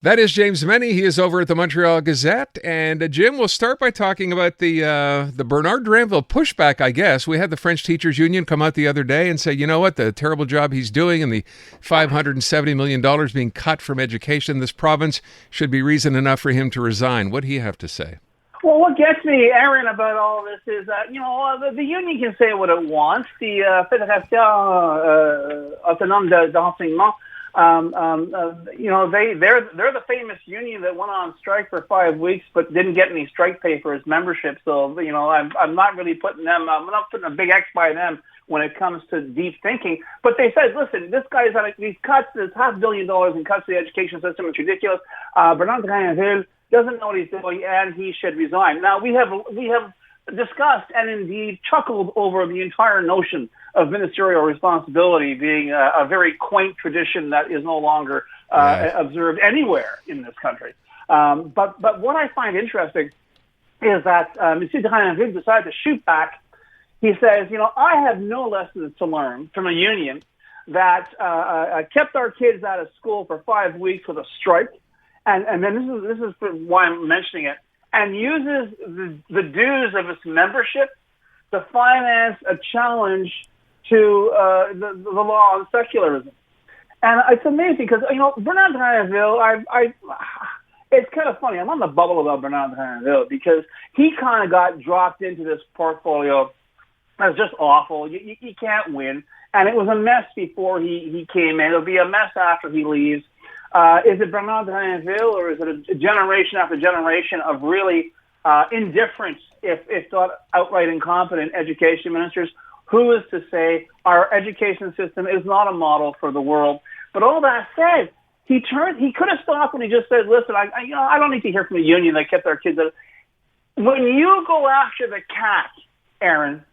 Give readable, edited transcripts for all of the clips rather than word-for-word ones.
That is James Mennie. He is over at the Montreal Gazette. And Jim, we'll start by talking about the Bernard Dranville pushback, I guess. We had the French Teachers Union come out the other day and say, you know what, the terrible job he's doing and the $570 million being cut from education in this province should be reason enough for him to resign. What do you have to say? Well, what gets me, Aaron, about all this is that, the union can say what it wants. The Fédération Autonome d'Enseignement, they're the famous union that went on strike for 5 weeks but didn't get any strike pay for its membership. So, I'm not really putting them, I'm not putting a big X by them when it comes to deep thinking. But they said, listen, this guy's on these cuts, this $500 million in cuts to the education system. It's ridiculous. Bernard Dranville doesn't know what he's doing, and he should resign. Now, we have discussed and indeed chuckled over the entire notion of ministerial responsibility being a very quaint tradition that is no longer observed anywhere in this country. But what I find interesting is that Monsieur Dranville decided to shoot back. He says, I have no lessons to learn from a union that kept our kids out of school for 5 weeks with a strike. And then this is why I'm mentioning it, and uses the dues of its membership to finance a challenge to the law on secularism. And it's amazing because, Bernard Dranville, it's kind of funny. I'm on the bubble about Bernard Dranville because he kind of got dropped into this portfolio that's just awful. You can't win. And it was a mess before he came in. It'll be a mess after he leaves. Is it Bernard Dranville, or is it a generation after generation of really indifferent, if not outright incompetent education ministers? Who is to say our education system is not a model for the world? But all that said, he could have stopped when he just said, listen, I don't need to hear from the union that kept our kids out. When you go after the cat, Aaron,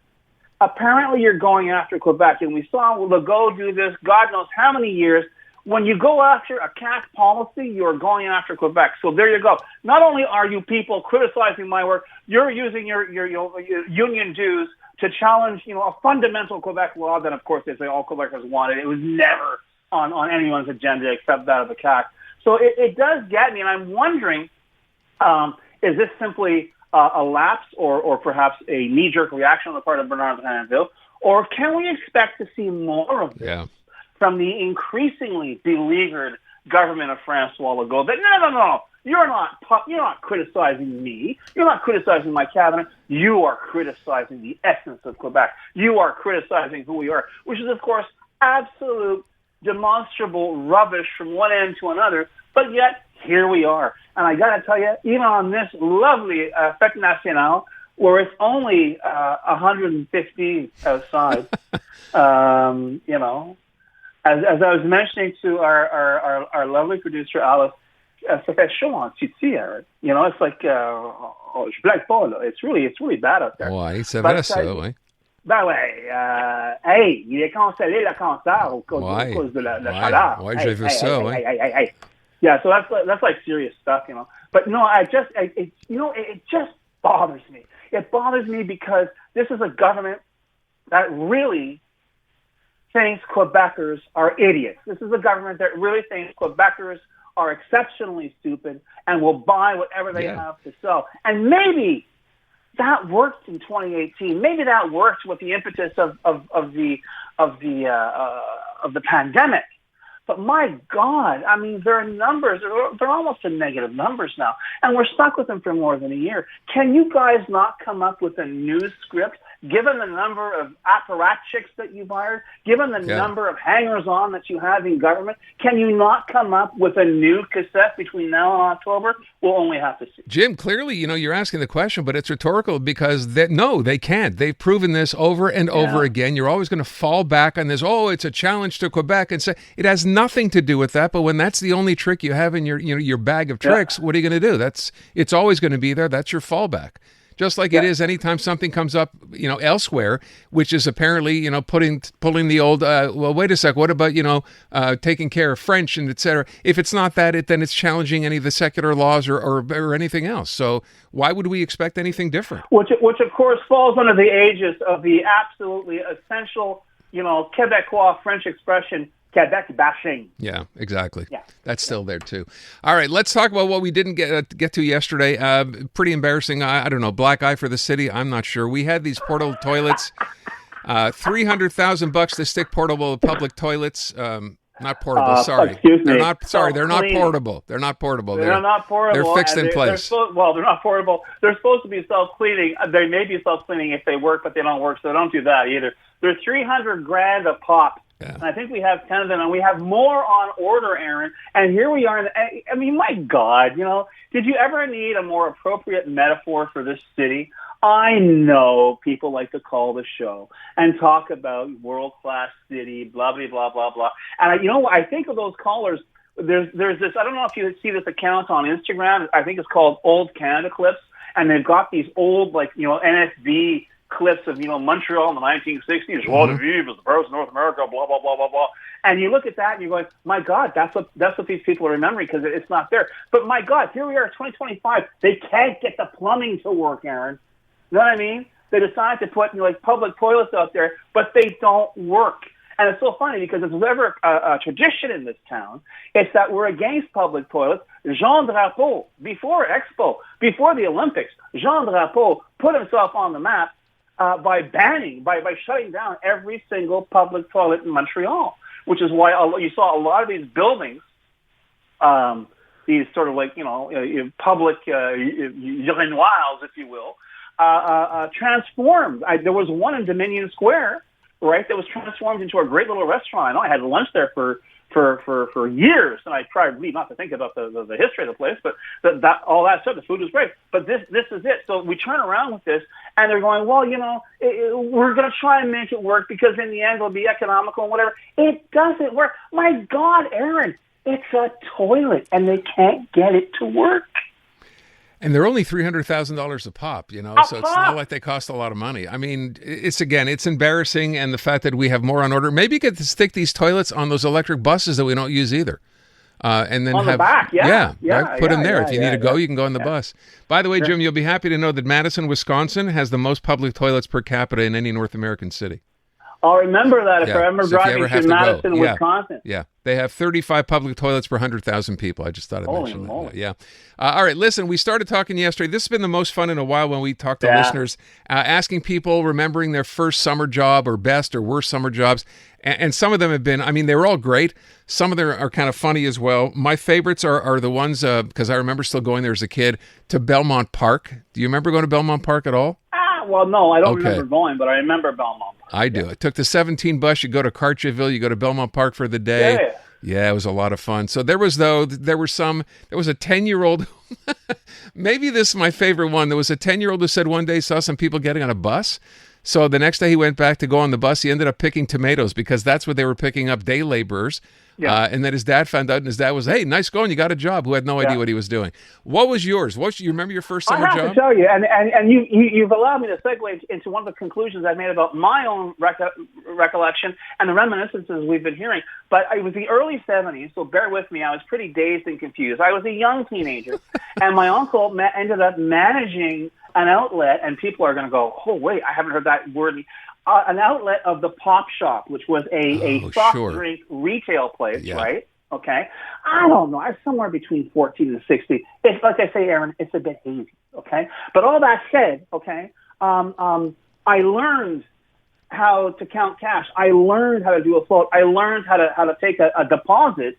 apparently you're going after Quebec. And we saw Legault do this, God knows how many years. When you go after a CAC policy, you're going after Quebec. So there you go. Not only are you people criticizing my work, you're using your union dues to challenge, a fundamental Quebec law that, of course, they say all Quebecers wanted. It was never on anyone's agenda except that of the CAC. So it does get me, and I'm wondering, is this simply a lapse or perhaps a knee-jerk reaction on the part of Bernard Dranville, or can we expect to see more of this? Yeah. From the increasingly beleaguered government of François Legault, that no, you're not criticizing me, you're not criticizing my cabinet, you are criticizing the essence of Quebec, you are criticizing who we are, which is of course absolute demonstrable rubbish from one end to another, but yet here we are. And I got to tell you, even on this lovely Fête Nationale, where it's only 115 outside, As I was mentioning to our lovely producer Alice, ça fait chaud en titi, Aaron. It's like je blague pas là. It's really bad out there. Ouais, c'est vrai ça, ouais. Ben ouais, hey, il est cancellé le concert au cause de la chaleur. Ouais, j'ai vu ça, ouais. Hey. Yeah, so that's like serious stuff, But no, it just bothers me. It bothers me because this is a government that really thinks Quebecers are idiots. This is a government that really thinks Quebecers are exceptionally stupid and will buy whatever they have to sell. And maybe that worked in 2018. Maybe that worked with the impetus of the pandemic. But my God, I mean, there are numbers. They're almost in negative numbers now, and we're stuck with them for more than a year. Can you guys not come up with a new script? Given the number of apparatchiks that you've hired, given the number of hangers-on that you have in government, can you not come up with a new cassette between now and October? We'll only have to see. Jim, clearly, you're asking the question, but it's rhetorical because no, they can't. They've proven this over and over again. You're always going to fall back on this, it's a challenge to Quebec, and say it has nothing to do with that. But when that's the only trick you have in your bag of tricks, what are you going to do? It's always going to be there. That's your fallback. Just like it is anytime something comes up, elsewhere, which is apparently, pulling the old, well, wait a sec, what about, taking care of French and et cetera? If it's not that, then it's challenging any of the secular laws or anything else. So why would we expect anything different? Which of course falls under the aegis of the absolutely essential, Quebecois French expression, Quebec bashing. Yeah, exactly. Yeah. That's still there too. All right, let's talk about what we didn't get to yesterday. Pretty embarrassing. I don't know. Black eye for the city. I'm not sure. We had these portable toilets. $300,000 to stick portable public toilets. Not portable. Sorry, excuse they're me. not. Sorry, they're not Cleaning. portable. They're not portable. They're not portable. They're fixed in place. They're not portable. They're supposed to be self-cleaning. They may be self-cleaning if they work, but they don't work, so don't do that either. They're $300,000 a pop. Yeah. And I think we have 10 of them, and we have more on order, Aaron. And here we are. I mean, my God, did you ever need a more appropriate metaphor for this city? I know people like to call the show and talk about world-class city, blah, blah, blah, blah, blah. And I think of those callers. There's this. I don't know if you see this account on Instagram. I think it's called Old Canada Clips, and they've got these old NSB clips of Montreal in the 1960s. Joie de vivre is the first North America. Blah blah blah blah blah. And you look at that and you're going, my God, that's what these people are remembering because it's not there. But my God, here we are, 2025. They can't get the plumbing to work, Aaron. You know what I mean? They decide to put public toilets out there, but they don't work. And it's so funny because it's ever a tradition in this town. It's that we're against public toilets. Jean Drapeau, before Expo, before the Olympics, Jean Drapeau put himself on the map by shutting down every single public toilet in Montreal, which is why you saw a lot of these buildings, these sort of public urinoirs, if you will, transformed. There was one in Dominion Square, right, that was transformed into a great little restaurant. I know I had lunch there for years, and I tried really not to think about the history of the place, but that all that stuff, the food was great. But this is it. So we turn around with this, and they're going, well, we're going to try and make it work because in the end it'll be economical and whatever. It doesn't work. My God, Aaron, it's a toilet, and they can't get it to work. And they're only $300,000 a pop, so it's not like they cost a lot of money. I mean, it's embarrassing, and the fact that we have more on order. Maybe you could stick these toilets on those electric buses that we don't use either. And then on the back, put them there. If you need to go, you can go on the bus. By the way, Jim, you'll be happy to know that Madison, Wisconsin has the most public toilets per capita in any North American city. I'll remember that if I remember driving to Madison, Wisconsin. Yeah, they have 35 public toilets per 100,000 people. I just thought I'd mention that. Yeah. All right, listen, we started talking yesterday. This has been the most fun in a while when we talk to listeners, asking people, remembering their first summer job or best or worst summer jobs. And some of them have been, they were all great. Some of them are kind of funny as well. My favorites are the ones, because I remember still going there as a kid, to Belmont Park. Do you remember going to Belmont Park at all? Well, no, I don't remember going, but I remember Belmont Park. I do. I took the 17 bus. You go to Cartierville. You go to Belmont Park for the day. Yeah, it was a lot of fun. So there was a 10-year-old. Maybe this is my favorite one. There was a 10-year-old who said one day saw some people getting on a bus. So the next day he went back to go on the bus. He ended up picking tomatoes because that's what they were picking up, day laborers. Yeah. And then his dad found out, and his dad was, hey, nice going. You got a job. Who had no idea what he was doing. What was yours? You remember your first summer job? I have to tell you, and you've allowed me to segue into one of the conclusions I've made about my own recollection and the reminiscences we've been hearing. But it was the early 70s, so bear with me. I was pretty dazed and confused. I was a young teenager, and my uncle ended up managing an outlet, and people are going to go, oh, wait, I haven't heard that word. An outlet of the Pop Shop, which was a soft drink retail place, right? Okay. I don't know. I was somewhere between 14 and 60. It's like I say, Aaron, it's a bit hazy, okay? But all that said, okay, I learned how to count cash. I learned how to do a float. I learned how to take a deposit,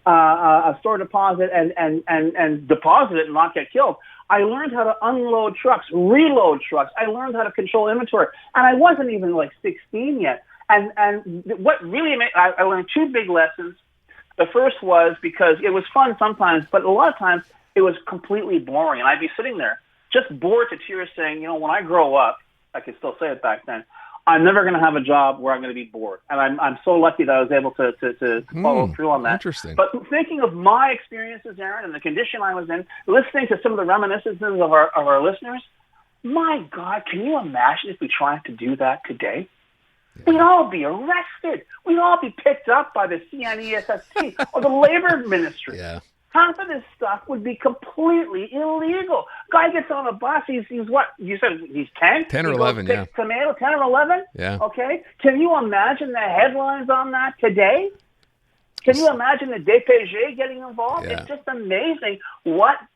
a store deposit, and deposit it and not get killed. I learned how to unload trucks, reload trucks. I learned how to control inventory. And I wasn't even 16 yet. And what really made, I learned two big lessons. The first was because it was fun sometimes, but a lot of times it was completely boring. And I'd be sitting there just bored to tears saying, when I grow up, I could still say it back then, I'm never going to have a job where I'm going to be bored. And I'm so lucky that I was able to follow through on that. Interesting. But thinking of my experiences, Aaron, and the condition I was in, listening to some of the reminiscences of our listeners, my God, can you imagine if we tried to do that today? Yeah. We'd all be arrested. We'd all be picked up by the CNESST or the Labor Ministry. Yeah. Half of this stuff would be completely illegal. Guy gets on a bus, he's what? You said he's 10? 10 or 11, yeah. Tomato, 10 or 11? Yeah. Okay. Can you imagine the headlines on that today? Can you imagine the DPG getting involved? Yeah. It's just amazing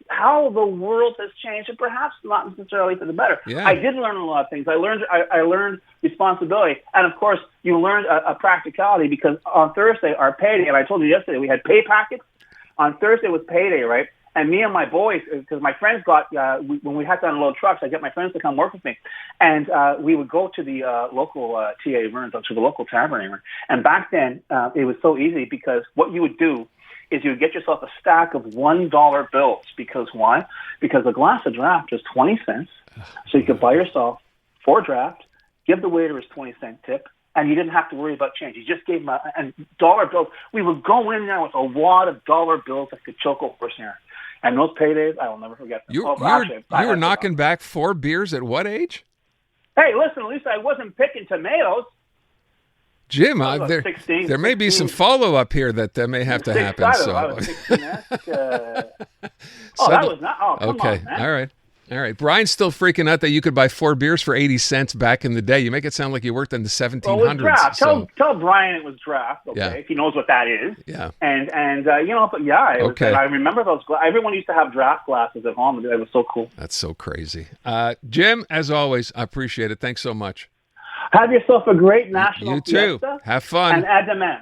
how the world has changed, and perhaps not necessarily for the better. Yeah. I did learn a lot of things. I learned responsibility, and of course, you learned a practicality, because on Thursday, our payday, and I told you yesterday, we had pay packets. On Thursday was payday, right? And me and my boys, because my friends got, when we had to unload trucks, I get my friends to come work with me. And we would go to the local TA Vernon, to the local tavern. And back then, it was so easy, because what you would do is you would get yourself a stack of $1 bills. Because why? Because a glass of draft is 20 cents. So you could buy yourself 4 draft, give the waiter his 20-cent tip, and you didn't have to worry about change. You just gave him and dollar bills. We would go in there with a wad of dollar bills that could choke a horse here. And those paydays, I will never forget them. You were knocking back 4 beers at what age? Hey, listen, at least I wasn't picking tomatoes. Jim, there may be some follow-up here that may have to happen. So. I was 16. That was not. Oh, come okay. on, man. All right. Brian's still freaking out that you could buy 4 beers for 80 cents back in the day. You make it sound like you worked in the 1700s. Well, it was draft. Tell Brian it was draft, okay, if he knows what that is. Yeah. And but yeah, okay. I remember those. Everyone used to have draft glasses at home. It was so cool. That's so crazy. Jim, as always, I appreciate it. Thanks so much. Have yourself a great national You too. fiesta. Have fun. And à demain.